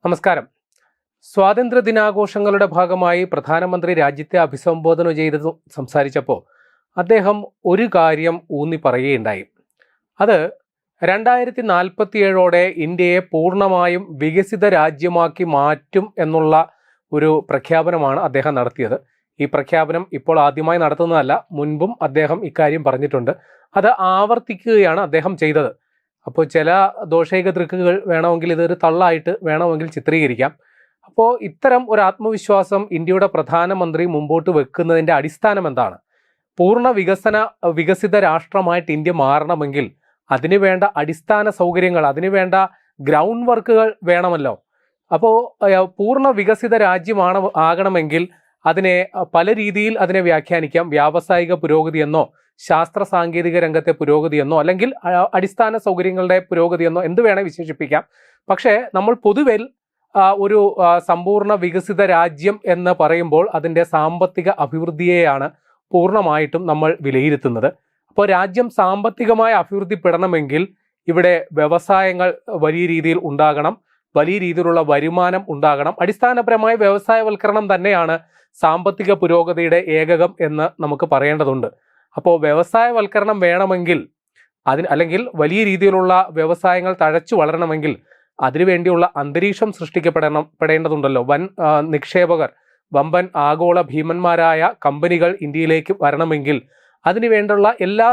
നമസ്കാരം. സ്വാതന്ത്ര്യ ദിനാഘോഷങ്ങളുടെ ഭാഗമായി പ്രധാനമന്ത്രി രാജ്യത്തെ അഭിസംബോധന ചെയ്ത് സംസാരിച്ചപ്പോൾ അദ്ദേഹം ഒരു കാര്യം ഊന്നി പറയുകയുണ്ടായി. അത് 2047 ഇന്ത്യയെ പൂർണ്ണമായും വികസിത രാജ്യമാക്കി മാറ്റും എന്നുള്ള ഒരു പ്രഖ്യാപനമാണ് അദ്ദേഹം നടത്തിയത്. ഈ പ്രഖ്യാപനം ഇപ്പോൾ ആദ്യമായി നടത്തുന്നതല്ല, മുൻപും അദ്ദേഹം ഇക്കാര്യം പറഞ്ഞിട്ടുണ്ട്. അത് ആവർത്തിക്കുകയാണ് അദ്ദേഹം ചെയ്തത്. അപ്പോൾ ചില ദോഷൈക ദൃക്കുകൾ വേണമെങ്കിൽ ഇതൊരു തള്ളായിട്ട് വേണമെങ്കിൽ ചിത്രീകരിക്കാം. അപ്പോൾ ഇത്തരം ഒരു ആത്മവിശ്വാസം ഇന്ത്യയുടെ പ്രധാനമന്ത്രി മുമ്പോട്ട് വെക്കുന്നതിൻ്റെ അടിസ്ഥാനം എന്താണ്? പൂർണ്ണ വികസിത രാഷ്ട്രമായിട്ട് ഇന്ത്യ മാറണമെങ്കിൽ അതിനുവേണ്ട അടിസ്ഥാന സൗകര്യങ്ങൾ, അതിനുവേണ്ട ഗ്രൗണ്ട് വർക്കുകൾ വേണമല്ലോ. അപ്പോൾ പൂർണ്ണ വികസിത ആകണമെങ്കിൽ അതിനെ പല രീതിയിൽ അതിനെ വ്യാഖ്യാനിക്കാം. വ്യാവസായിക പുരോഗതി എന്നോ, ശാസ്ത്ര സാങ്കേതിക രംഗത്തെ പുരോഗതി എന്നോ, അല്ലെങ്കിൽ അടിസ്ഥാന സൗകര്യങ്ങളുടെ പുരോഗതി എന്നോ എന്ത് വേണേൽ വിശേഷിപ്പിക്കാം. പക്ഷേ നമ്മൾ പൊതുവിൽ ഒരു സമ്പൂർണ്ണ വികസിത രാജ്യം എന്ന് പറയുമ്പോൾ അതിൻ്റെ സാമ്പത്തിക അഭിവൃദ്ധിയെയാണ് പൂർണ്ണമായിട്ടും നമ്മൾ വിലയിരുത്തുന്നത്. അപ്പോൾ രാജ്യം സാമ്പത്തികമായി അഭിവൃദ്ധിപ്പെടണമെങ്കിൽ ഇവിടെ വ്യവസായങ്ങൾ വലിയ രീതിയിൽ ഉണ്ടാകണം, വലിയ രീതിയിലുള്ള വരുമാനം ഉണ്ടാകണം. അടിസ്ഥാനപരമായ വ്യവസായവൽക്കരണം തന്നെയാണ് സാമ്പത്തിക പുരോഗതിയുടെ ഏകകം എന്ന് നമുക്ക് പറയേണ്ടതുണ്ട്. അപ്പോൾ വ്യവസായവൽക്കരണം വേണമെങ്കിൽ അല്ലെങ്കിൽ വലിയ രീതിയിലുള്ള വ്യവസായങ്ങൾ തഴച്ചു വളരണമെങ്കിൽ അതിനുവേണ്ടിയുള്ള അന്തരീക്ഷം സൃഷ്ടിക്കപ്പെടേണ്ടതുണ്ടല്ലോ. വൻ നിക്ഷേപകർ, വമ്പൻ ആഗോള ഭീമന്മാരായ കമ്പനികൾ ഇന്ത്യയിലേക്ക് വരണമെങ്കിൽ അതിനുവേണ്ടുള്ള എല്ലാ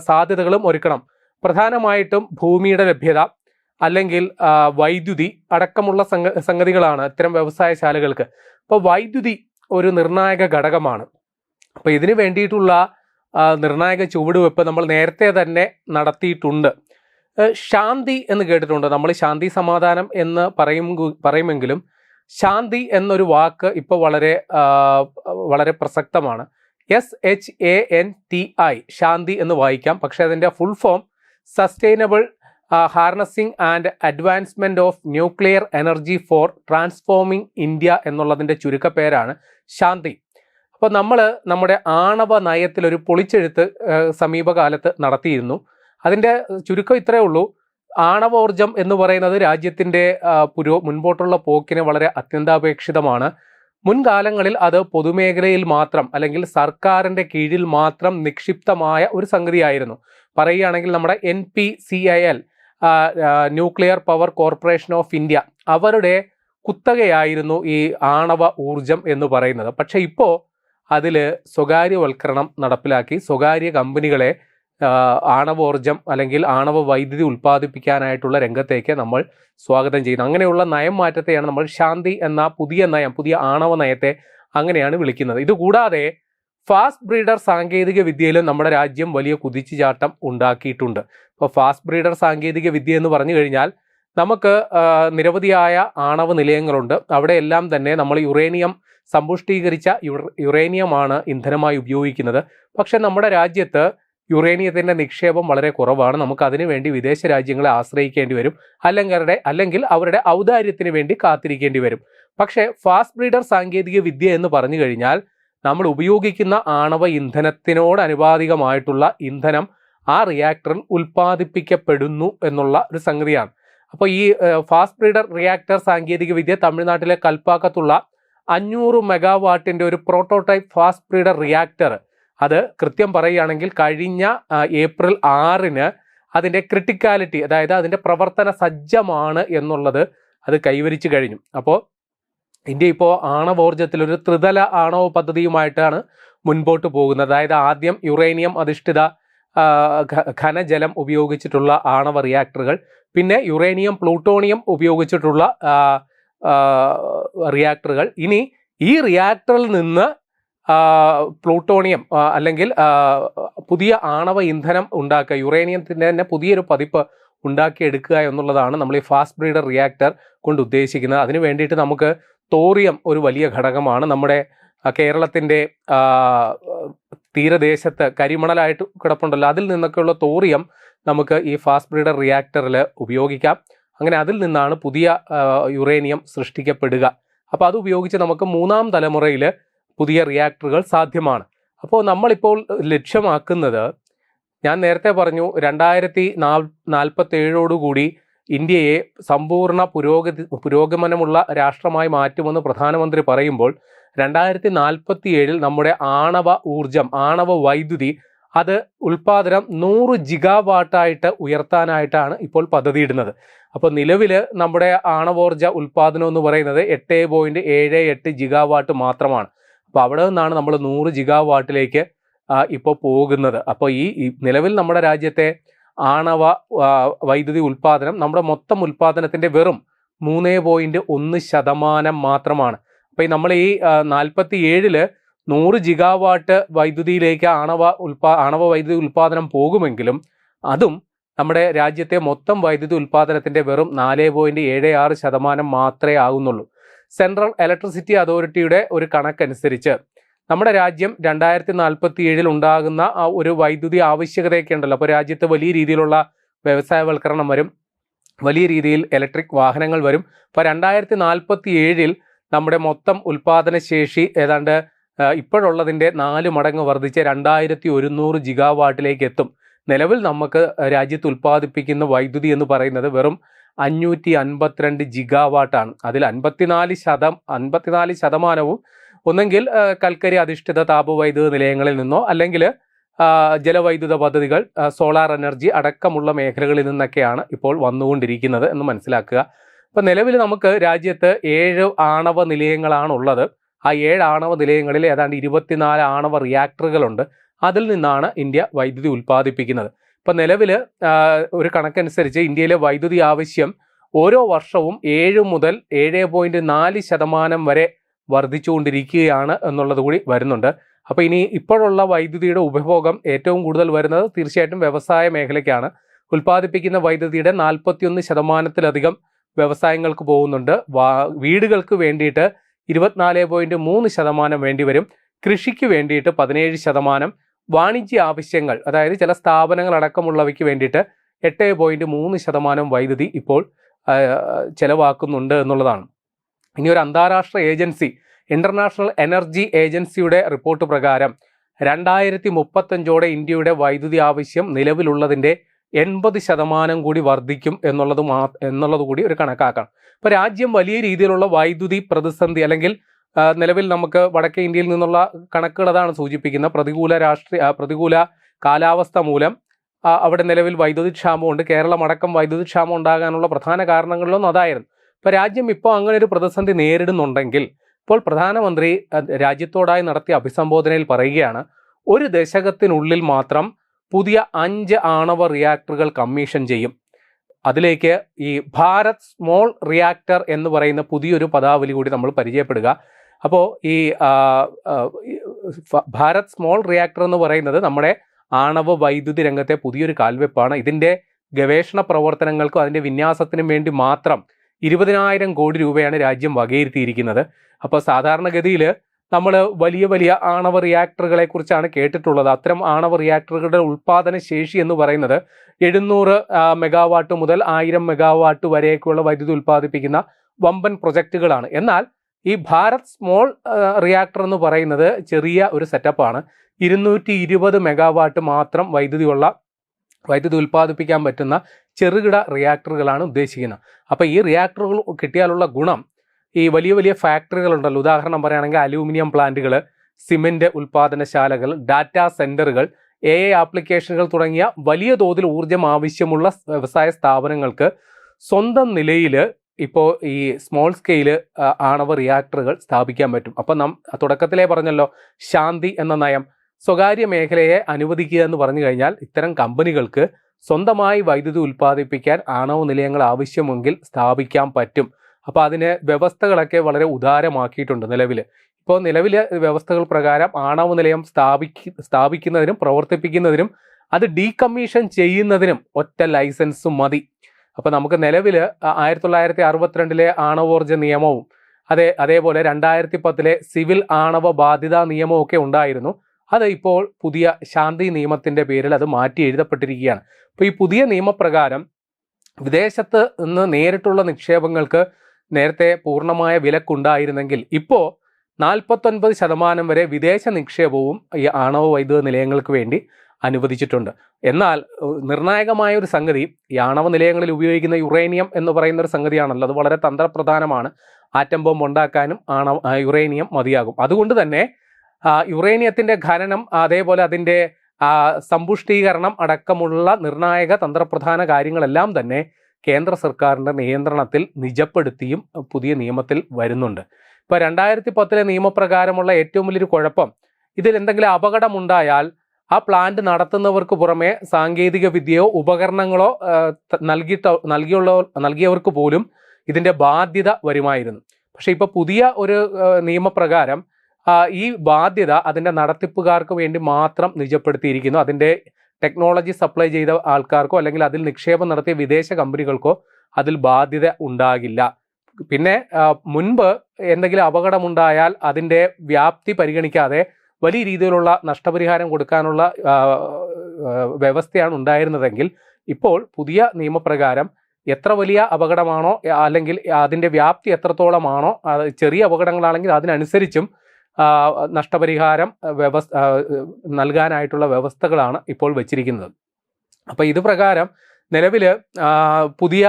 സാധ്യതകളും ഒരുക്കണം. പ്രധാനമായിട്ടും ഭൂമിയുടെ ലഭ്യത, അല്ലെങ്കിൽ വൈദ്യുതി അടക്കമുള്ള സംഗതികളാണ് ഇത്തരം വ്യവസായശാലകൾക്ക്. അപ്പോൾ വൈദ്യുതി ഒരു നിർണായക ഘടകമാണ്. അപ്പോൾ ഇതിനു വേണ്ടിയിട്ടുള്ള നിർണായക ചുവടുവെപ്പ് നമ്മൾ നേരത്തെ തന്നെ നടത്തിയിട്ടുണ്ട്. ശാന്തി എന്ന് കേട്ടിട്ടുണ്ട്. നമ്മൾ ശാന്തി സമാധാനം എന്ന് പറയുമെങ്കിലും ശാന്തി എന്നൊരു വാക്ക് ഇപ്പോൾ വളരെ പ്രസക്തമാണ്. SHANTI, ശാന്തി എന്ന് വായിക്കാം. പക്ഷെ അതിൻ്റെ full form sustainable harnessing and advancement of nuclear energy four transforming India എന്നുള്ളതിൻ്റെ ചുരുക്കപ്പേരാണ് ശാന്തി. അപ്പോൾ നമ്മൾ നമ്മുടെ ആണവ നയത്തിൽ ഒരു പൊളിച്ചെഴുത്ത് സമീപകാലത്ത് നടത്തിയിരുന്നു. അതിൻ്റെ ചുരുക്കം ഇത്രയേ ഉള്ളൂ. ആണവോർജം എന്ന് പറയുന്നത് രാജ്യത്തിൻ്റെ മുൻപോട്ടുള്ള പോക്കിന് വളരെ അത്യന്താപേക്ഷിതമാണ്. മുൻകാലങ്ങളിൽ അത് പൊതുമേഖലയിൽ മാത്രം, അല്ലെങ്കിൽ സർക്കാരിൻ്റെ കീഴിൽ മാത്രം നിക്ഷിപ്തമായ ഒരു സംഗതിയായിരുന്നു. പറയുകയാണെങ്കിൽ നമ്മുടെ NPCIL, nuclear power corporation of India, അവരുടെ കുത്തകയായിരുന്നു ഈ ആണവ ഊർജം എന്ന് പറയുന്നത്. പക്ഷേ ഇപ്പോൾ അതിൽ സ്വകാര്യവൽക്കരണം നടപ്പിലാക്കി സ്വകാര്യ കമ്പനികളെ ആണവോർജം അല്ലെങ്കിൽ ആണവ വൈദ്യുതി ഉൽപ്പാദിപ്പിക്കാനായിട്ടുള്ള രംഗത്തേക്ക് നമ്മൾ സ്വാഗതം ചെയ്യുന്നു. അങ്ങനെയുള്ള നയം മാറ്റത്തെയാണ് നമ്മൾ ശാന്തി എന്ന പുതിയ ആണവ നയത്തെ അങ്ങനെയാണ് വിളിക്കുന്നത്. ഇതുകൂടാതെ ഫാസ്റ്റ് ബ്രീഡർ സാങ്കേതിക വിദ്യയിലും നമ്മുടെ രാജ്യം വലിയ കുതിച്ചുചാട്ടം ഉണ്ടാക്കിയിട്ടുണ്ട്. അപ്പോൾ ഫാസ്റ്റ് ബ്രീഡർ സാങ്കേതിക വിദ്യ എന്ന് പറഞ്ഞു കഴിഞ്ഞാൽ നമുക്ക് നിരവധിയായ ആണവ നിലയങ്ങളുണ്ട്. അവിടെയെല്ലാം തന്നെ നമ്മൾ യുറേനിയം സമ്പുഷ്ടീകരിച്ച യുറേനിയമാണ് ഇന്ധനമായി ഉപയോഗിക്കുന്നത്. പക്ഷെ നമ്മുടെ രാജ്യത്ത് യുറേനിയത്തിൻ്റെ നിക്ഷേപം വളരെ കുറവാണ്. നമുക്ക് അതിനു വേണ്ടി വിദേശ രാജ്യങ്ങളെ ആശ്രയിക്കേണ്ടി വരും, അല്ലെങ്കിൽ അവരുടെ ഔദാര്യത്തിന് വേണ്ടി കാത്തിരിക്കേണ്ടി വരും. പക്ഷേ ഫാസ്റ്റ് ബ്രീഡർ സാങ്കേതിക വിദ്യ എന്ന് പറഞ്ഞു കഴിഞ്ഞാൽ നമ്മൾ ഉപയോഗിക്കുന്ന ആണവ ഇന്ധനത്തിനോടനുപാതികമായിട്ടുള്ള ഇന്ധനം ആ റിയാക്ടറിൽ ഉൽപ്പാദിപ്പിക്കപ്പെടുന്നു എന്നുള്ള ഒരു സംഗതിയാണ്. അപ്പോൾ ഈ ഫാസ്റ്റ് ബ്രീഡർ റിയാക്ടർ സാങ്കേതിക വിദ്യ തമിഴ്നാട്ടിലെ കൽപ്പാക്കത്തുള്ള 500 മെഗാവാട്ടിൻ്റെ ഒരു പ്രോട്ടോടൈപ്പ് ഫാസ്റ്റ് ബ്രീഡർ റിയാക്ടർ, അത് കൃത്യം പറയുകയാണെങ്കിൽ കഴിഞ്ഞ ഏപ്രിൽ 6 അതിൻ്റെ ക്രിട്ടിക്കാലിറ്റി, അതായത് അതിൻ്റെ പ്രവർത്തന സജ്ജമാണ് എന്നുള്ളത് അത് കൈവരിച്ചു കഴിഞ്ഞു. അപ്പോൾ ഇന്ത്യ ഇപ്പോൾ ആണവോർജത്തിലൊരു ത്രിതല ആണവ പദ്ധതിയുമായിട്ടാണ് മുൻപോട്ട് പോകുന്നത്. അതായത് ആദ്യം യുറേനിയം അധിഷ്ഠിത ഘനജലം ഉപയോഗിച്ചിട്ടുള്ള ആണവ റിയാക്ടറുകൾ, പിന്നെ യുറേനിയം പ്ലൂട്ടോണിയം ഉപയോഗിച്ചിട്ടുള്ള റിയാക്ടറുകൾ. ഇനി ഈ റിയാക്ടറിൽ നിന്ന് പ്ലൂട്ടോണിയം അല്ലെങ്കിൽ പുതിയ ആണവ ഇന്ധനം ഉണ്ടാക്കുക, യുറേനിയത്തിൻ്റെ തന്നെ പുതിയൊരു പതിപ്പ് ഉണ്ടാക്കിയെടുക്കുക എന്നുള്ളതാണ് നമ്മൾ ഈ ഫാസ്റ്റ് ബ്രീഡർ റിയാക്ടർ കൊണ്ട് ഉദ്ദേശിക്കുന്നത്. അതിനു വേണ്ടിയിട്ട് നമുക്ക് തോറിയം ഒരു വലിയ ഘടകമാണ്. നമ്മുടെ കേരളത്തിൻ്റെ തീരദേശത്ത് കരിമണലായിട്ട് കിടപ്പുണ്ടല്ലോ, അതിൽ നിന്നൊക്കെയുള്ള തോറിയം നമുക്ക് ഈ ഫാസ്റ്റ് ബ്രീഡർ റിയാക്ടറിൽ ഉപയോഗിക്കാം. അങ്ങനെ അതിൽ നിന്നാണ് പുതിയ യുറേനിയം സൃഷ്ടിക്കപ്പെടുക. അപ്പോൾ അത് ഉപയോഗിച്ച് നമുക്ക് 3ാം തലമുറയിൽ പുതിയ റിയാക്ടറുകൾ സാധ്യമാണ്. അപ്പോൾ നമ്മളിപ്പോൾ ലക്ഷ്യമാക്കുന്നത്, ഞാൻ നേരത്തെ പറഞ്ഞു 2047 ഇന്ത്യയെ സമ്പൂർണ്ണ പുരോഗമനമുള്ള രാഷ്ട്രമായി മാറ്റുമെന്ന് പ്രധാനമന്ത്രി പറയുമ്പോൾ 2047 നമ്മുടെ ആണവ ഊർജം, ആണവ വൈദ്യുതി അത് ഉൽപാദനം 100 ജിഗാവാട്ടായിട്ട് ഉയർത്താനായിട്ടാണ് ഇപ്പോൾ പദ്ധതിയിടുന്നത്. അപ്പോൾ നിലവിൽ നമ്മുടെ ആണവോർജ ഉൽപാദനം എന്ന് പറയുന്നത് 8.78 ജിഗാവാട്ട് മാത്രമാണ്. അപ്പോൾ അവിടെ നിന്നാണ് നമ്മൾ 100 ജിഗാവാട്ടിലേക്ക് ഇപ്പോൾ പോകുന്നത്. അപ്പോൾ ഈ നിലവിൽ നമ്മുടെ രാജ്യത്തെ ആണവ വൈദ്യുതി ഉൽപാദനം നമ്മുടെ മൊത്തം ഉൽപാദനത്തിൻ്റെ വെറും 3.1% മാത്രമാണ്. അപ്പോൾ നമ്മൾ ഈ 47 100 ജിഗാവാട്ട് വൈദ്യുതിയിലേക്ക് ആണവ വൈദ്യുതി ഉൽപാദനം പോകുമെങ്കിലും അതും നമ്മുടെ രാജ്യത്തെ മൊത്തം വൈദ്യുതി ഉൽപാദനത്തിൻ്റെ വെറും 4.76% മാത്രമേ ആകുന്നുള്ളൂ. സെൻട്രൽ ഇലക്ട്രിസിറ്റി അതോറിറ്റിയുടെ ഒരു കണക്കനുസരിച്ച് നമ്മുടെ രാജ്യം 2047 ഉണ്ടാകുന്ന ആ ഒരു വൈദ്യുതി ആവശ്യകതയൊക്കെ ഉണ്ടല്ലോ. അപ്പോൾ രാജ്യത്ത് വലിയ രീതിയിലുള്ള വ്യവസായവൽക്കരണം വരും, വലിയ രീതിയിൽ ഇലക്ട്രിക് വാഹനങ്ങൾ വരും. അപ്പോൾ 2047 നമ്മുടെ മൊത്തം ഉൽപാദന ശേഷി ഏതാണ്ട് ഇപ്പോഴുള്ളതിൻ്റെ 4 മടങ്ങ് വർദ്ധിച്ച് 2100 ജിഗാവാട്ടിലേക്ക് എത്തും. നിലവിൽ നമുക്ക് രാജ്യത്ത് ഉൽപ്പാദിപ്പിക്കുന്ന വൈദ്യുതി എന്ന് പറയുന്നത് വെറും 552 ജിഗാവാട്ടാണ്. അതിൽ 54% ഒന്നെങ്കിൽ കൽക്കരി അധിഷ്ഠിത താപവൈദ്യുത നിലയങ്ങളിൽ നിന്നോ അല്ലെങ്കിൽ ജലവൈദ്യുത പദ്ധതികൾ, സോളാർ എനർജി അടക്കമുള്ള മേഖലകളിൽ നിന്നൊക്കെയാണ് ഇപ്പോൾ വന്നുകൊണ്ടിരിക്കുന്നത് എന്ന് മനസ്സിലാക്കുക. അപ്പോൾ നിലവിൽ നമുക്ക് രാജ്യത്ത് 7 ആണവ നിലയങ്ങളാണുള്ളത്. ആ 7 ആണവ നിലയങ്ങളിൽ ഏതാണ്ട് 24 ആണവ റിയാക്ടറുകളുണ്ട്. അതിൽ നിന്നാണ് ഇന്ത്യ വൈദ്യുതി ഉൽപ്പാദിപ്പിക്കുന്നത്. ഇപ്പോൾ നിലവിൽ ഒരു കണക്കനുസരിച്ച് ഇന്ത്യയിലെ വൈദ്യുതി ആവശ്യം ഓരോ വർഷവും 7 മുതൽ 7.4% വരെ വർദ്ധിച്ചുകൊണ്ടിരിക്കുകയാണ് എന്നുള്ളത് കൂടി വരുന്നുണ്ട്. അപ്പോൾ ഇപ്പോഴുള്ള വൈദ്യുതിയുടെ ഉപഭോഗം ഏറ്റവും കൂടുതൽ വരുന്നത് തീർച്ചയായിട്ടും വ്യവസായ മേഖലയ്ക്കാണ്. ഉൽപ്പാദിപ്പിക്കുന്ന വൈദ്യുതിയുടെ 41%-ലധികം വ്യവസായങ്ങൾക്ക് പോകുന്നുണ്ട്. വീടുകൾക്ക് വേണ്ടിയിട്ട് 24.3% വേണ്ടിവരും. കൃഷിക്ക് വേണ്ടിയിട്ട് 17%, വാണിജ്യ ആവശ്യങ്ങൾ അതായത് ചില സ്ഥാപനങ്ങൾ അടക്കമുള്ളവയ്ക്ക് വേണ്ടിയിട്ട് 8.3% വൈദ്യുതി ഇപ്പോൾ ചെലവാക്കുന്നുണ്ട് എന്നുള്ളതാണ്. ഇനി ഒരു അന്താരാഷ്ട്ര ഏജൻസി, ഇന്റർനാഷണൽ എനർജി ഏജൻസിയുടെ റിപ്പോർട്ട് പ്രകാരം 2035 ഇന്ത്യയുടെ വൈദ്യുതി ആവശ്യം നിലവിലുള്ളതിൻ്റെ 80% കൂടി വർദ്ധിക്കും എന്നുള്ളത് കൂടി ഒരു കണക്കാക്കണം. ഇപ്പോൾ രാജ്യം വലിയ രീതിയിലുള്ള വൈദ്യുതി പ്രതിസന്ധി അല്ലെങ്കിൽ നിലവിൽ നമുക്ക് വടക്കേ ഇന്ത്യയിൽ നിന്നുള്ള കണക്കുകൾ അതാണ് സൂചിപ്പിക്കുന്നത്. പ്രതികൂല കാലാവസ്ഥ മൂലം അവിടെ നിലവിൽ വൈദ്യുതി ക്ഷാമമുണ്ട്. കേരളം അടക്കം വൈദ്യുതി ക്ഷാമം ഉണ്ടാകാനുള്ള പ്രധാന കാരണങ്ങളിലൊന്നും അതായിരുന്നു. ഇപ്പോൾ രാജ്യം ഇപ്പോൾ അങ്ങനെ ഒരു പ്രതിസന്ധി നേരിടുന്നുണ്ടെങ്കിൽ ഇപ്പോൾ പ്രധാനമന്ത്രി രാജ്യത്തോടായി നടത്തിയ അഭിസംബോധനയിൽ പറയുകയാണ്, ഒരു ദശകത്തിനുള്ളിൽ മാത്രം പുതിയ 5 ആണവ റിയാക്ടറുകൾ കമ്മീഷൻ ചെയ്യും. അതിലേക്ക് ഈ ഭാരത് സ്മോൾ റിയാക്ടർ എന്ന് പറയുന്ന പുതിയൊരു പദാവലി കൂടി നമ്മൾ പരിചയപ്പെടുക. അപ്പോൾ ഈ ഭാരത് സ്മോൾ റിയാക്ടർ എന്ന് പറയുന്നത് നമ്മുടെ ആണവ വൈദ്യുതി രംഗത്തെ പുതിയൊരു കാൽവെപ്പാണ്. ഇതിൻ്റെ ഗവേഷണ പ്രവർത്തനങ്ങൾക്കും അതിൻ്റെ വിന്യാസത്തിനും വേണ്ടി മാത്രം 20,000 കോടി രൂപയാണ് രാജ്യം വകയിരുത്തിയിരിക്കുന്നത്. അപ്പോൾ സാധാരണഗതിയിൽ നമ്മൾ വലിയ ആണവ റിയാക്ടറുകളെ കുറിച്ചാണ് കേട്ടിട്ടുള്ളത്. അത്തരം ആണവ റിയാക്ടറുകളുടെ ഉൽപ്പാദന ശേഷി എന്ന് പറയുന്നത് 700 മെഗാവാട്ട് മുതൽ 1000 മെഗാവാട്ട് വരെയൊക്കെയുള്ള വൈദ്യുതി ഉൽപ്പാദിപ്പിക്കുന്ന വമ്പൻ പ്രൊജക്റ്റുകളാണ്. എന്നാൽ ഈ ഭാരത് സ്മോൾ റിയാക്ടർ എന്ന് പറയുന്നത് ചെറിയ ഒരു സെറ്റപ്പാണ്. 220 മെഗാവാട്ട് മാത്രം വൈദ്യുതി ഉൽപ്പാദിപ്പിക്കാൻ പറ്റുന്ന ചെറുകിട റിയാക്ടറുകളാണ് ഉദ്ദേശിക്കുന്നത്. അപ്പോൾ ഈ റിയാക്ടറുകൾ കിട്ടിയാലുള്ള ഗുണം, ഈ വലിയ ഫാക്ടറികളുണ്ടല്ലോ, ഉദാഹരണം പറയുകയാണെങ്കിൽ അലൂമിനിയം പ്ലാന്റുകൾ, സിമെൻറ്റ് ഉൽപ്പാദനശാലകൾ, ഡാറ്റാ സെൻറ്ററുകൾ, AI ആപ്ലിക്കേഷനുകൾ തുടങ്ങിയ വലിയ തോതിൽ ഊർജ്ജം ആവശ്യമുള്ള വ്യവസായ സ്ഥാപനങ്ങൾക്ക് സ്വന്തം നിലയിൽ ഇപ്പോൾ ഈ സ്മോൾ സ്കെയിൽ ആണവ റിയാക്ടറുകൾ സ്ഥാപിക്കാൻ പറ്റും. അപ്പം തുടക്കത്തിലേ പറഞ്ഞല്ലോ, ശാന്തി എന്ന നയം, സ്വകാര്യ മേഖലയെ അനുവദിക്കുക എന്ന് പറഞ്ഞു കഴിഞ്ഞാൽ ഇത്തരം കമ്പനികൾക്ക് സ്വന്തമായി വൈദ്യുതി ഉൽപ്പാദിപ്പിക്കാൻ ആണവ നിലയങ്ങൾ ആവശ്യമെങ്കിൽ സ്ഥാപിക്കാൻ പറ്റും. അപ്പോൾ അതിന് വ്യവസ്ഥകളൊക്കെ വളരെ ഉദാരമാക്കിയിട്ടുണ്ട് നിലവിൽ. ഇപ്പോൾ നിലവിലെ വ്യവസ്ഥകൾ പ്രകാരം ആണവ നിലയം സ്ഥാപിക്കുന്നതിനും പ്രവർത്തിപ്പിക്കുന്നതിനും അത് ഡീകമ്മീഷൻ ചെയ്യുന്നതിനും ഒറ്റ ലൈസൻസും മതി. അപ്പോൾ നമുക്ക് നിലവിൽ 1962 ആണവോർജ്ജ നിയമവും അതേപോലെ 2010 സിവിൽ ആണവ ബാധ്യതാ നിയമവും ഒക്കെ ഉണ്ടായിരുന്നു. അത് ഇപ്പോൾ പുതിയ ശാന്തി നിയമത്തിൻ്റെ പേരിൽ അത് മാറ്റി എഴുതപ്പെട്ടിരിക്കുകയാണ്. അപ്പോൾ ഈ പുതിയ നിയമപ്രകാരം വിദേശത്ത് നിന്ന് നേരിട്ടുള്ള നിക്ഷേപങ്ങൾക്ക് നേരത്തെ പൂർണ്ണമായ വിലക്കുണ്ടായിരുന്നെങ്കിൽ ഇപ്പോൾ 49% വരെ വിദേശ നിക്ഷേപവും ഈ ആണവ വൈദ്യുത നിലയങ്ങൾക്ക് വേണ്ടി അനുവദിച്ചിട്ടുണ്ട്. എന്നാൽ നിർണായകമായ ഒരു സംഗതി, ഈ ആണവ നിലയങ്ങളിൽ ഉപയോഗിക്കുന്ന യുറേനിയം എന്ന് പറയുന്ന ഒരു സംഗതിയാണല്ലോ, അത് വളരെ തന്ത്രപ്രധാനമാണ്. ആറ്റം ബോംബ് ഉണ്ടാക്കാനും യുറേനിയം മതിയാകും. അതുകൊണ്ട് തന്നെ യുറേനിയത്തിൻ്റെ ഖനനം, അതേപോലെ അതിൻ്റെ സമ്പുഷ്ടീകരണം അടക്കമുള്ള നിർണായക തന്ത്രപ്രധാന കാര്യങ്ങളെല്ലാം തന്നെ കേന്ദ്ര സർക്കാരിൻ്റെ നിയന്ത്രണത്തിൽ നിജപ്പെടുത്തിയും പുതിയ നിയമത്തിൽ വരുന്നുണ്ട്. ഇപ്പോൾ 2010 നിയമപ്രകാരമുള്ള ഏറ്റവും വലിയൊരു കുഴപ്പം, ഇതിൽ എന്തെങ്കിലും അപകടമുണ്ടായാൽ ആ പ്ലാന്റ് നടത്തുന്നവർക്ക് പുറമെ സാങ്കേതിക വിദ്യയോ ഉപകരണങ്ങളോ നൽകിയവർക്ക് പോലും ഇതിൻ്റെ ബാധ്യത വരുമായിരുന്നു. പക്ഷേ ഇപ്പോൾ പുതിയ ഒരു നിയമപ്രകാരം ഈ ബാധ്യത അതിൻ്റെ നടത്തിപ്പുകാർക്ക് വേണ്ടി മാത്രം നിജപ്പെടുത്തിയിരിക്കുന്നു. അതിൻ്റെ ടെക്നോളജി സപ്ലൈ ചെയ്ത ആൾക്കാർക്കോ അല്ലെങ്കിൽ അതിൽ നിക്ഷേപം നടത്തിയ വിദേശ കമ്പനികൾക്കോ അതിൽ ബാധ്യത ഉണ്ടാകില്ല. പിന്നെ മുൻപ് എന്തെങ്കിലും അപകടമുണ്ടായാൽ അതിൻ്റെ വ്യാപ്തി പരിഗണിക്കാതെ വലിയ രീതിയിലുള്ള നഷ്ടപരിഹാരം കൊടുക്കാനുള്ള വ്യവസ്ഥയാണ് ഉണ്ടായിരുന്നതെങ്കിൽ ഇപ്പോൾ പുതിയ നിയമപ്രകാരം എത്ര വലിയ അപകടമാണോ അല്ലെങ്കിൽ അതിൻ്റെ വ്യാപ്തി എത്രത്തോളമാണോ, ചെറിയ അപകടങ്ങളാണെങ്കിൽ അതിനനുസരിച്ചും നഷ്ടപരിഹാരം നൽകാനായിട്ടുള്ള വ്യവസ്ഥകളാണ് ഇപ്പോൾ വച്ചിരിക്കുന്നത്. അപ്പോൾ ഇത് പ്രകാരം നിലവിൽ പുതിയ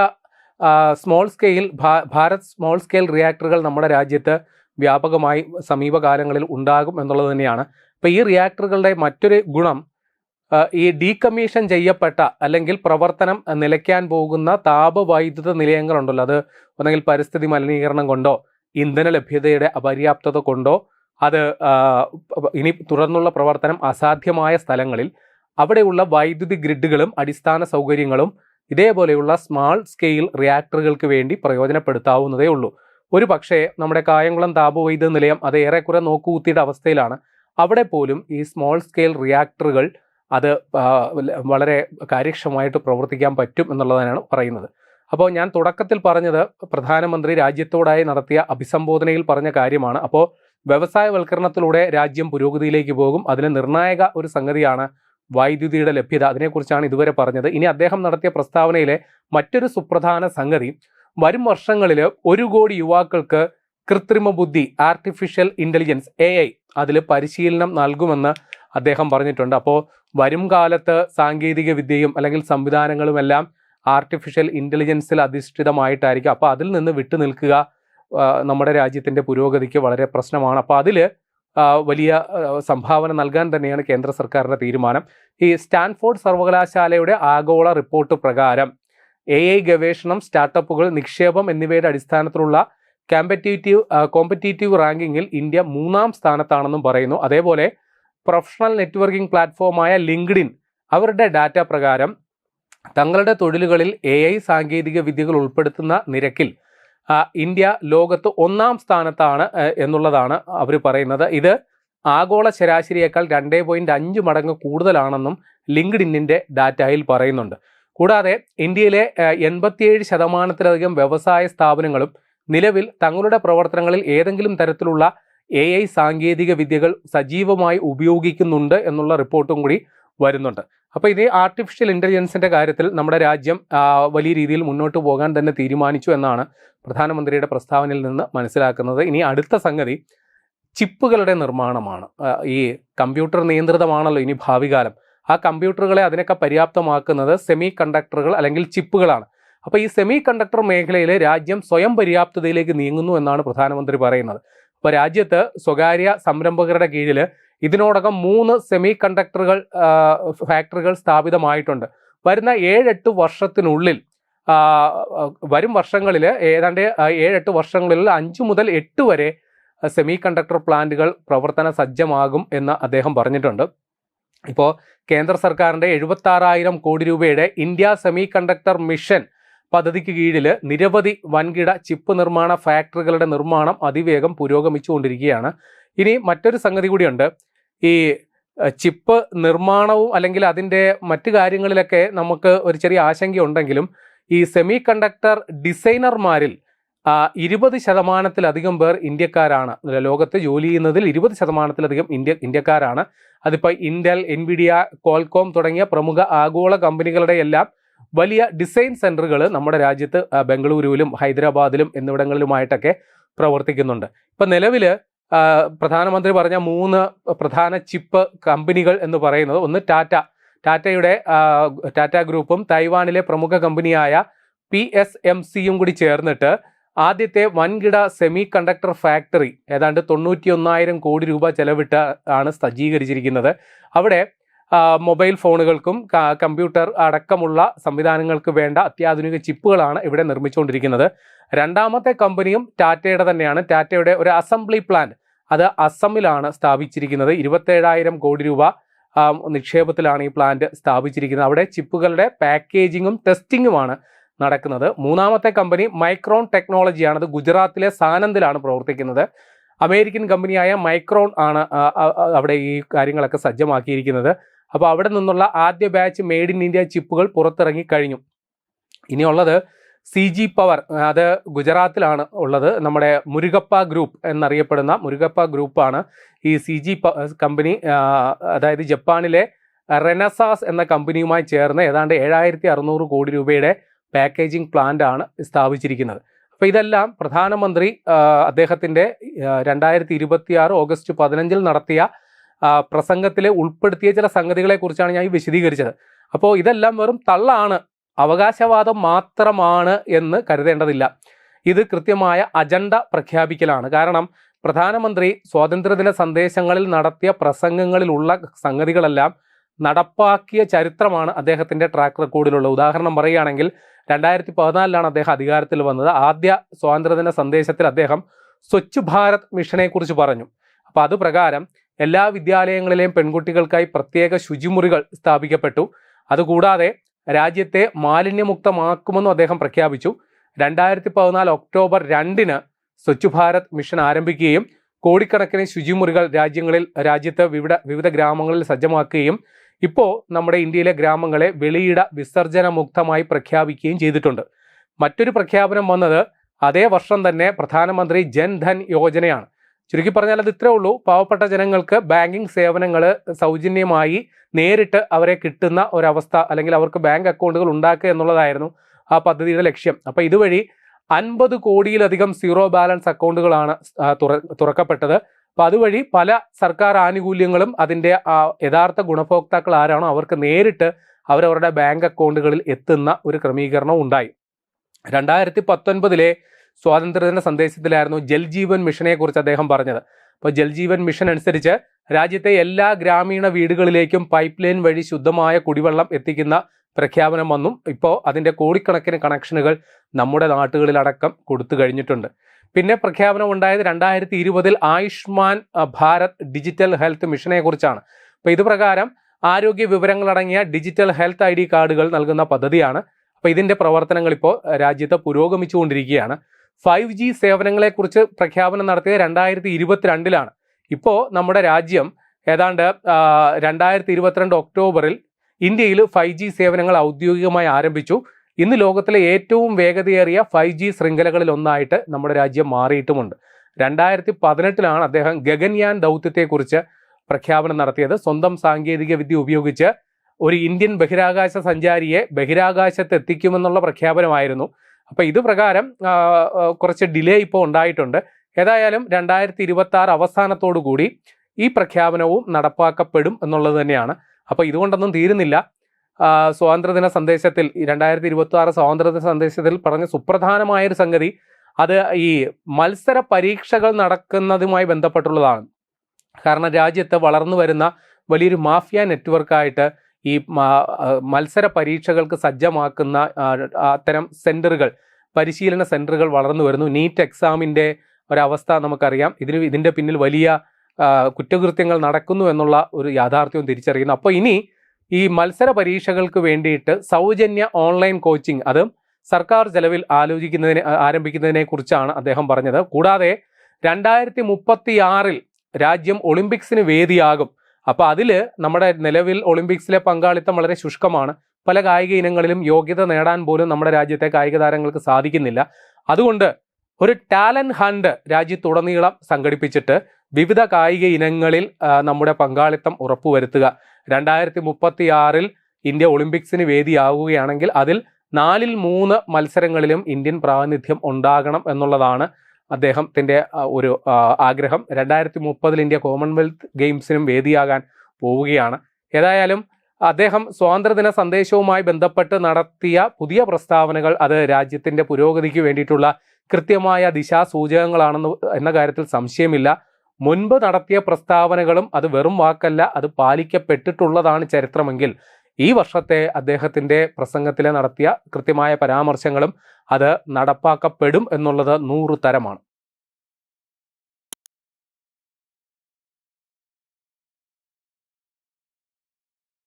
small scale Bharat small scale റിയാക്ടറുകൾ നമ്മുടെ രാജ്യത്ത് വ്യാപകമായി സമീപകാലങ്ങളിൽ ഉണ്ടാകും എന്നുള്ളത് തന്നെയാണ്. അപ്പോൾ ഈ റിയാക്ടറുകളുടെ മറ്റൊരു ഗുണം, ഈ ഡീകമ്മീഷൻ ചെയ്യപ്പെട്ട അല്ലെങ്കിൽ പ്രവർത്തനം നിലയ്ക്കാൻ പോകുന്ന താപവൈദ്യുത നിലയങ്ങളുണ്ടല്ലോ, അത് ഒന്നെങ്കിൽ പരിസ്ഥിതി മലിനീകരണം കൊണ്ടോ ഇന്ധന ലഭ്യതയുടെ അപര്യാപ്തത കൊണ്ടോ അത് ഇനി തുടർന്നുള്ള പ്രവർത്തനം അസാധ്യമായ സ്ഥലങ്ങളിൽ അവിടെയുള്ള വൈദ്യുതി ഗ്രിഡുകളും അടിസ്ഥാന സൗകര്യങ്ങളും ഇതേപോലെയുള്ള സ്മാൾ സ്കെയിൽ റിയാക്ടറുകൾക്ക് വേണ്ടി പ്രയോജനപ്പെടുത്താവുന്നതേ ഉള്ളൂ. ഒരു പക്ഷേ നമ്മുടെ കായംകുളം താപവൈദ്യുത നിലയം അത് ഏറെക്കുറെ നോക്കുകുത്തിയുടെ അവസ്ഥയിലാണ്. അവിടെ പോലും ഈ സ്മോൾ സ്കെയിൽ റിയാക്ടറുകൾ അത് വളരെ കാര്യക്ഷമമായിട്ട് പ്രവർത്തിക്കാൻ പറ്റും എന്നുള്ളതാണ് പറയുന്നത്. അപ്പോൾ ഞാൻ തുടക്കത്തിൽ പറഞ്ഞത് പ്രധാനമന്ത്രി രാജ്യത്തോടായി നടത്തിയ അഭിസംബോധനയിൽ പറഞ്ഞ കാര്യമാണ്. അപ്പോൾ വ്യവസായവൽക്കരണത്തിലൂടെ രാജ്യം പുരോഗതിയിലേക്ക് പോകും. അതിന് നിർണായക ഒരു സംഗതിയാണ് വൈദ്യുതിയുടെ ലഭ്യത. അതിനെക്കുറിച്ചാണ് ഇതുവരെ പറഞ്ഞത്. ഇനി അദ്ദേഹം നടത്തിയ പ്രസ്താവനയിലെ മറ്റൊരു സുപ്രധാന സംഗതി, വരും വർഷങ്ങളിൽ 1 കോടി യുവാക്കൾക്ക് കൃത്രിമ ബുദ്ധി, ആർട്ടിഫിഷ്യൽ ഇൻ്റലിജൻസ് AI അതിൽ പരിശീലനം നൽകുമെന്ന് അദ്ദേഹം പറഞ്ഞിട്ടുണ്ട്. അപ്പോൾ വരും കാലത്ത് സാങ്കേതിക വിദ്യയും അല്ലെങ്കിൽ സംവിധാനങ്ങളുമെല്ലാം ആർട്ടിഫിഷ്യൽ ഇൻ്റലിജൻസിൽ അധിഷ്ഠിതമായിട്ടായിരിക്കും. അപ്പോൾ അതിൽ നിന്ന് വിട്ടു നിൽക്കുക നമ്മുടെ രാജ്യത്തിൻ്റെ പുരോഗതിക്ക് വളരെ പ്രശ്നമാണ്. അപ്പോൾ അതിൽ വലിയ സംഭാവന നൽകാൻ തന്നെയാണ് കേന്ദ്ര സർക്കാരിൻ്റെ തീരുമാനം. ഈ സ്റ്റാൻഫോർഡ് സർവകലാശാലയുടെ ആഗോള റിപ്പോർട്ട് പ്രകാരം AI ഗവേഷണം, സ്റ്റാർട്ടപ്പുകൾ, നിക്ഷേപം എന്നിവയുടെ അടിസ്ഥാനത്തിലുള്ള കോമ്പറ്റീറ്റീവ് റാങ്കിങ്ങിൽ ഇന്ത്യ 3ാം സ്ഥാനത്താണെന്നും പറയുന്നു. അതേപോലെ പ്രൊഫഷണൽ നെറ്റ്വർക്കിംഗ് പ്ലാറ്റ്ഫോമായ ലിങ്ക്ഡിൻ അവരുടെ ഡാറ്റ പ്രകാരം തങ്ങളുടെ തൊഴിലുകളിൽ AI സാങ്കേതിക വിദ്യകൾ ഉൾപ്പെടുത്തുന്ന നിരക്കിൽ ഇന്ത്യ ലോകത്ത് 1ാം സ്ഥാനത്താണ് എന്നുള്ളതാണ് അവർ പറയുന്നത്. ഇത് ആഗോള ശരാശരിയേക്കാൾ 2.5 മടങ്ങ് കൂടുതലാണെന്നും ലിങ്ക്ഡിന്നിൻ്റെ ഡാറ്റയിൽ പറയുന്നുണ്ട്. കൂടാതെ ഇന്ത്യയിലെ 87% വ്യവസായ സ്ഥാപനങ്ങളും നിലവിൽ തങ്ങളുടെ പ്രവർത്തനങ്ങളിൽ ഏതെങ്കിലും തരത്തിലുള്ള AI സാങ്കേതിക വിദ്യകൾ സജീവമായി ഉപയോഗിക്കുന്നുണ്ട് എന്നുള്ള റിപ്പോർട്ടും കൂടി വരുന്നുണ്ട്. അപ്പോൾ ഇത് ആർട്ടിഫിഷ്യൽ ഇൻ്റലിജൻസിൻ്റെ കാര്യത്തിൽ നമ്മുടെ രാജ്യം വലിയ രീതിയിൽ മുന്നോട്ട് പോകാൻ തന്നെ തീരുമാനിച്ചു എന്നാണ് പ്രധാനമന്ത്രിയുടെ പ്രസ്താവനയിൽ നിന്ന് മനസ്സിലാക്കുന്നത്. ഇനി അടുത്ത സംഗതി ചിപ്പുകളുടെ നിർമ്മാണമാണ്. ഈ കമ്പ്യൂട്ടർ നിയന്ത്രിതമാണല്ലോ ഇനി ഭാവി കാലം. ആ കമ്പ്യൂട്ടറുകളെ അതിനൊക്കെ പര്യാപ്തമാക്കുന്നത് സെമി കണ്ടക്ടറുകൾ അല്ലെങ്കിൽ ചിപ്പുകളാണ്. അപ്പോൾ ഈ സെമി കണ്ടക്ടർ മേഖലയിൽ രാജ്യം സ്വയം പര്യാപ്തതയിലേക്ക് നീങ്ങുന്നു എന്നാണ് പ്രധാനമന്ത്രി പറയുന്നത്. അപ്പോൾ രാജ്യത്ത് സ്വകാര്യ സംരംഭകരുടെ കീഴിൽ ഇതിനോടകം 3 സെമി കണ്ടക്ടറുകൾ ഫാക്ടറികൾ സ്ഥാപിതമായിട്ടുണ്ട്. വരുന്ന 7-8 വർഷത്തിനുള്ളിൽ വരും വർഷങ്ങളിൽ ഏതാണ്ട് 7-8 വർഷങ്ങളിൽ 5 മുതൽ 8 വരെ സെമി കണ്ടക്ടർ പ്ലാന്റുകൾ പ്രവർത്തന സജ്ജമാകും എന്ന് അദ്ദേഹം പറഞ്ഞിട്ടുണ്ട്. ഇപ്പോൾ കേന്ദ്ര സർക്കാരിൻ്റെ 76,000 കോടി രൂപയുടെ ഇന്ത്യ സെമി കണ്ടക്ടർ മിഷൻ പദ്ധതിക്ക് കീഴിൽ നിരവധി വൻകിട ചിപ്പ് നിർമ്മാണ ഫാക്ടറികളുടെ നിർമ്മാണം അതിവേഗം പുരോഗമിച്ചുകൊണ്ടിരിക്കുകയാണ്. ഇനി മറ്റൊരു സംഗതി കൂടിയുണ്ട്. ഈ ചിപ്പ് നിർമ്മാണവും അല്ലെങ്കിൽ അതിൻ്റെ മറ്റു കാര്യങ്ങളിലൊക്കെ നമുക്ക് ഒരു ചെറിയ ആശങ്കയുണ്ടെങ്കിലും ഈ സെമി കണ്ടക്ടർ ഡിസൈനർമാരിൽ 20%-ലധികം പേർ ഇന്ത്യക്കാരാണ്. ലോകത്ത് ജോലി ചെയ്യുന്നതിൽ 20%-ലധികം ഇന്ത്യക്കാരാണ്. അതിപ്പോൾ ഇന്റൽ, എൻവിഡിയ, കോൾകോം തുടങ്ങിയ പ്രമുഖ ആഗോള കമ്പനികളുടെ എല്ലാം വലിയ ഡിസൈൻ സെൻറ്ററുകൾ നമ്മുടെ രാജ്യത്ത് ബംഗളൂരുവിലും ഹൈദരാബാദിലും എന്നിവിടങ്ങളിലുമായിട്ടൊക്കെ പ്രവർത്തിക്കുന്നുണ്ട്. ഇപ്പം നിലവിൽ പ്രധാനമന്ത്രി പറഞ്ഞ 3 പ്രധാന ചിപ്പ് കമ്പനികൾ എന്ന് പറയുന്നത്, ഒന്ന് ടാറ്റ, ടാറ്റ ഗ്രൂപ്പും തായ്വാനിലെ പ്രമുഖ കമ്പനിയായ PSMCയും കൂടി ചേർന്നിട്ട് ആദ്യത്തെ വൻകിട സെമി കണ്ടക്ടർ ഫാക്ടറി ഏതാണ്ട് 91,000 കോടി രൂപ ചെലവിട്ട് ആണ് സജ്ജീകരിച്ചിരിക്കുന്നത്. അവിടെ മൊബൈൽ ഫോണുകൾക്കും കമ്പ്യൂട്ടർ അടക്കമുള്ള സംവിധാനങ്ങൾക്ക് വേണ്ട അത്യാധുനിക ചിപ്പുകളാണ് ഇവിടെ നിർമ്മിച്ചുകൊണ്ടിരിക്കുന്നത്. രണ്ടാമത്തെ കമ്പനിയും ടാറ്റയുടെ തന്നെയാണ്. ടാറ്റയുടെ ഒരു അസംബ്ലി പ്ലാന്റ് അത് അസമിലാണ് സ്ഥാപിച്ചിരിക്കുന്നത്. 27,000 കോടി രൂപ നിക്ഷേപത്തിലാണ് ഈ പ്ലാന്റ് സ്ഥാപിച്ചിരിക്കുന്നത്. അവിടെ ചിപ്പുകളുടെ പാക്കേജിങ്ങും ടെസ്റ്റിങ്ങുമാണ് നടക്കുന്നത്. മൂന്നാമത്തെ കമ്പനി മൈക്രോൺ ടെക്നോളജിയാണ്. അത് ഗുജറാത്തിലെ സാനന്ദിലാണ് പ്രവർത്തിക്കുന്നത്. അമേരിക്കൻ കമ്പനിയായ മൈക്രോൺ ആണ് അവിടെ ഈ കാര്യങ്ങളൊക്കെ സജ്ജമാക്കിയിരിക്കുന്നത്. അപ്പോൾ അവിടെ നിന്നുള്ള ആദ്യ ബാച്ച് മെയ്ഡ് ഇൻ ഇന്ത്യ ചിപ്പുകൾ പുറത്തിറങ്ങി കഴിഞ്ഞു. ഇനിയുള്ളത് CG പവർ, അത് ഗുജറാത്തിലാണ് ഉള്ളത്. നമ്മുടെ മുരുകപ്പ ഗ്രൂപ്പ് എന്നറിയപ്പെടുന്ന മുരുകപ്പ ഗ്രൂപ്പാണ് ഈ CG കമ്പനി, അതായത് ജപ്പാനിലെ റെനസാസ് എന്ന കമ്പനിയുമായി ചേർന്ന് ഏതാണ്ട് 7,600 കോടി രൂപയുടെ പാക്കേജിംഗ് പ്ലാന്റ് ആണ് സ്ഥാപിച്ചിരിക്കുന്നത്. അപ്പോൾ ഇതെല്ലാം പ്രധാനമന്ത്രി അദ്ദേഹത്തിൻ്റെ 2026 ഓഗസ്റ്റ് 15 നടത്തിയ പ്രസംഗത്തിൽ ഉൾപ്പെടുത്തിയ ചില സംഗതികളെക്കുറിച്ചാണ് ഞാൻ വിശദീകരിച്ചത്. അപ്പോൾ ഇതെല്ലാം വെറും തള്ളാണ്, അവകാശവാദം മാത്രമാണ് എന്ന് കരുതേണ്ടതില്ല. ഇത് കൃത്യമായ അജണ്ട പ്രഖ്യാപിക്കലാണ്. കാരണം പ്രധാനമന്ത്രി സ്വാതന്ത്ര്യദിന സന്ദേശങ്ങളിൽ നടത്തിയ പ്രസംഗങ്ങളിലുള്ള സംഗതികളെല്ലാം നടപ്പാക്കിയ ചരിത്രമാണ് അദ്ദേഹത്തിൻ്റെ ട്രാക്ക് റെക്കോർഡിലുള്ള. ഉദാഹരണം പറയുകയാണെങ്കിൽ 2014 അദ്ദേഹം അധികാരത്തിൽ വന്നത്. ആദ്യ സ്വാതന്ത്ര്യദിന സന്ദേശത്തിൽ അദ്ദേഹം സ്വച്ഛ് ഭാരത് മിഷനെ കുറിച്ച് പറഞ്ഞു. അപ്പോൾ അത് പ്രകാരം എല്ലാ വിദ്യാലയങ്ങളിലെയും പെൺകുട്ടികൾക്കായി പ്രത്യേക ശുചിമുറികൾ സ്ഥാപിക്കപ്പെട്ടു. അതുകൂടാതെ രാജ്യത്തെ മാലിന്യമുക്തമാക്കുമെന്നും അദ്ദേഹം പ്രഖ്യാപിച്ചു. 2014 ഒക്ടോബർ 2 സ്വച്ഛ് ഭാരത് മിഷൻ ആരംഭിക്കുകയും കോടിക്കണക്കിന് ശുചിമുറികൾ രാജ്യത്ത് വിവിധ ഗ്രാമങ്ങളിൽ സജ്ജമാക്കുകയും ഇപ്പോൾ നമ്മുടെ ഇന്ത്യയിലെ ഗ്രാമങ്ങളെ വെളിയിട വിസർജനമുക്തമായി പ്രഖ്യാപിക്കുകയും ചെയ്തിട്ടുണ്ട്. മറ്റൊരു പ്രഖ്യാപനം വന്നത് അതേ വർഷം തന്നെ പ്രധാനമന്ത്രി ജൻധൻ യോജനയാണ്. ചുരുക്കി പറഞ്ഞാൽ അത് ഇത്രേ ഉള്ളൂ. പാവപ്പെട്ട ജനങ്ങൾക്ക് ബാങ്കിങ് സേവനങ്ങൾ സൗജന്യമായി നേരിട്ട് അവരെ കിട്ടുന്ന ഒരവസ്ഥ, അല്ലെങ്കിൽ അവർക്ക് ബാങ്ക് അക്കൗണ്ടുകൾ ഉണ്ടാക്കുക എന്നുള്ളതായിരുന്നു ആ പദ്ധതിയുടെ ലക്ഷ്യം. അപ്പോൾ ഇതുവഴി 50 കോടിയിലധികം സീറോ ബാലൻസ് അക്കൗണ്ടുകളാണ് തുറക്കപ്പെട്ടത്. അപ്പോൾ അതുവഴി പല സർക്കാർ ആനുകൂല്യങ്ങളും അതിൻ്റെ യഥാർത്ഥ ഗുണഭോക്താക്കൾ ആരാണോ അവർക്ക് നേരിട്ട് അവരവരുടെ ബാങ്ക് അക്കൗണ്ടുകളിൽ എത്തുന്ന ഒരു ക്രമീകരണം ഉണ്ടായി. 2019 സ്വാതന്ത്ര്യദിന സന്ദേശത്തിലായിരുന്നു ജൽജീവൻ മിഷനെ കുറിച്ച് അദ്ദേഹം പറഞ്ഞത്. അപ്പോൾ ജൽജീവൻ മിഷൻ അനുസരിച്ച് രാജ്യത്തെ എല്ലാ ഗ്രാമീണ വീടുകളിലേക്കും പൈപ്പ് ലൈൻ വഴി ശുദ്ധമായ കുടിവെള്ളം എത്തിക്കുന്ന പ്രഖ്യാപനം വന്നു. ഇപ്പോൾ അതിൻ്റെ കോടിക്കണക്കിന് കണക്ഷനുകൾ നമ്മുടെ നാട്ടുകളിലടക്കം കൊടുത്തു കഴിഞ്ഞിട്ടുണ്ട്. പിന്നെ പ്രഖ്യാപനം ഉണ്ടായത് 2020 ആയുഷ്മാൻ ഭാരത് ഡിജിറ്റൽ ഹെൽത്ത് മിഷനെ കുറിച്ചാണ്. അപ്പോൾ ഇത് പ്രകാരം ആരോഗ്യ വിവരങ്ങളടങ്ങിയ ഡിജിറ്റൽ ഹെൽത്ത് ID കാർഡുകൾ നൽകുന്ന പദ്ധതിയാണ്. അപ്പോൾ ഇതിൻ്റെ പ്രവർത്തനങ്ങൾ ഇപ്പോൾ രാജ്യത്ത് പുരോഗമിച്ചുകൊണ്ടിരിക്കുകയാണ്. 5G സേവനങ്ങളെക്കുറിച്ച് പ്രഖ്യാപനം നടത്തിയത് 2022 ഇപ്പോൾ നമ്മുടെ രാജ്യം ഏതാണ്ട് 2022 ഒക്ടോബറിൽ ഇന്ത്യയിൽ 5G സേവനങ്ങൾ ഔദ്യോഗികമായി ആരംഭിച്ചു. ഇന്ന് ലോകത്തിലെ ഏറ്റവും വേഗതയേറിയ 5G ശൃംഖലകളിൽ ഒന്നായിട്ട് നമ്മുടെ രാജ്യം മാറിയിട്ടുമുണ്ട്. 2018 അദ്ദേഹം ഗഗൻയാൻ ദൗത്യത്തെക്കുറിച്ച് പ്രഖ്യാപനം നടത്തിയത്. സ്വന്തം സാങ്കേതിക വിദ്യ ഉപയോഗിച്ച് ഒരു ഇന്ത്യൻ ബഹിരാകാശ സഞ്ചാരിയെ ബഹിരാകാശത്ത് എത്തിക്കുമെന്നുള്ള പ്രഖ്യാപനമായിരുന്നു. അപ്പോൾ ഇത് പ്രകാരം കുറച്ച് ഡിലേ ഇപ്പോൾ ഉണ്ടായിട്ടുണ്ട്. ഏതായാലും 2026 അവസാനത്തോടു കൂടി ഈ പ്രഖ്യാപനവും നടപ്പാക്കപ്പെടും എന്നുള്ളത് തന്നെയാണ്. അപ്പോൾ ഇതുകൊണ്ടൊന്നും തീരുന്നില്ല. സ്വാതന്ത്ര്യദിന സന്ദേശത്തിൽ 2026 സ്വാതന്ത്ര്യദിന സന്ദേശത്തിൽ പറഞ്ഞ സുപ്രധാനമായൊരു സംഗതി അത് ഈ മത്സര പരീക്ഷകൾ നടക്കുന്നതുമായി ബന്ധപ്പെട്ടുള്ളതാണ്. കാരണം രാജ്യത്ത് വളർന്നു വരുന്ന വലിയൊരു മാഫിയ നെറ്റ്വർക്കായിട്ട് ഈ മത്സര പരീക്ഷകൾക്ക് സജ്ജമാക്കുന്ന അത്തരം സെൻറ്ററുകൾ, പരിശീലന സെൻറ്ററുകൾ വളർന്നു വരുന്നു. നീറ്റ് എക്സാമിൻ്റെ ഒരവസ്ഥ നമുക്കറിയാം. ഇതിൻ്റെ പിന്നിൽ വലിയ കുറ്റകൃത്യങ്ങൾ നടക്കുന്നു എന്നുള്ള ഒരു യാഥാർത്ഥ്യവും തിരിച്ചറിയുന്നു. അപ്പോൾ ഇനി ഈ മത്സര പരീക്ഷകൾക്ക് വേണ്ടിയിട്ട് സൗജന്യ ഓൺലൈൻ കോച്ചിങ് അതും സർക്കാർ ചെലവിൽ ആരംഭിക്കുന്നതിനെ കുറിച്ചാണ് അദ്ദേഹം പറഞ്ഞത്. കൂടാതെ 2036 രാജ്യം ഒളിമ്പിക്സിന് വേദിയാകും. അപ്പോൾ അതിൽ നമ്മുടെ നിലവിൽ ഒളിമ്പിക്സിലെ പങ്കാളിത്തം വളരെ ശുഷ്കമാണ്. പല കായിക ഇനങ്ങളിലും യോഗ്യത നേടാൻ പോലും നമ്മുടെ രാജ്യത്തെ കായിക താരങ്ങൾക്ക് സാധിക്കുന്നില്ല. അതുകൊണ്ട് ഒരു ടാലന്റ് ഹണ്ട് രാജ്യത്തുടനീളം സംഘടിപ്പിച്ചിട്ട് വിവിധ കായിക ഇനങ്ങളിൽ നമ്മുടെ പങ്കാളിത്തം ഉറപ്പുവരുത്തുക. 2036 ഇന്ത്യ ഒളിമ്പിക്സിന് വേദിയാവുകയാണെങ്കിൽ അതിൽ 4/3 മത്സരങ്ങളിലും ഇന്ത്യൻ പ്രാതിനിധ്യം ഉണ്ടാകണം എന്നുള്ളതാണ് അദ്ദേഹത്തിൻ്റെ ഒരു ആഗ്രഹം. 2030 ഇന്ത്യ കോമൺവെൽത്ത് ഗെയിംസിനും വേദിയാകാൻ പോവുകയാണ്. ഏതായാലും അദ്ദേഹം സ്വാതന്ത്ര്യദിന സന്ദേശവുമായി ബന്ധപ്പെട്ട് നടത്തിയ പുതിയ പ്രസ്താവനകൾ അത് രാജ്യത്തിന്റെ പുരോഗതിക്ക് വേണ്ടിയിട്ടുള്ള കൃത്യമായ ദിശാസൂചകങ്ങളാണെന്ന് എന്ന കാര്യത്തിൽ സംശയമില്ല. മുൻപ് നടത്തിയ പ്രസ്താവനകളും അത് വെറും വാക്കല്ല, അത് പാലിക്കപ്പെട്ടിട്ടുള്ളതാണ് ചരിത്രമെങ്കിൽ ഈ വർഷത്തെ അദ്ദേഹത്തിന്റെ പ്രസംഗത്തിൽ നടത്തിയ കൃത്യമായ പരാമർശങ്ങളും അത് നടപ്പാക്കപ്പെടും എന്നുള്ളത് 100 തരമാണ്.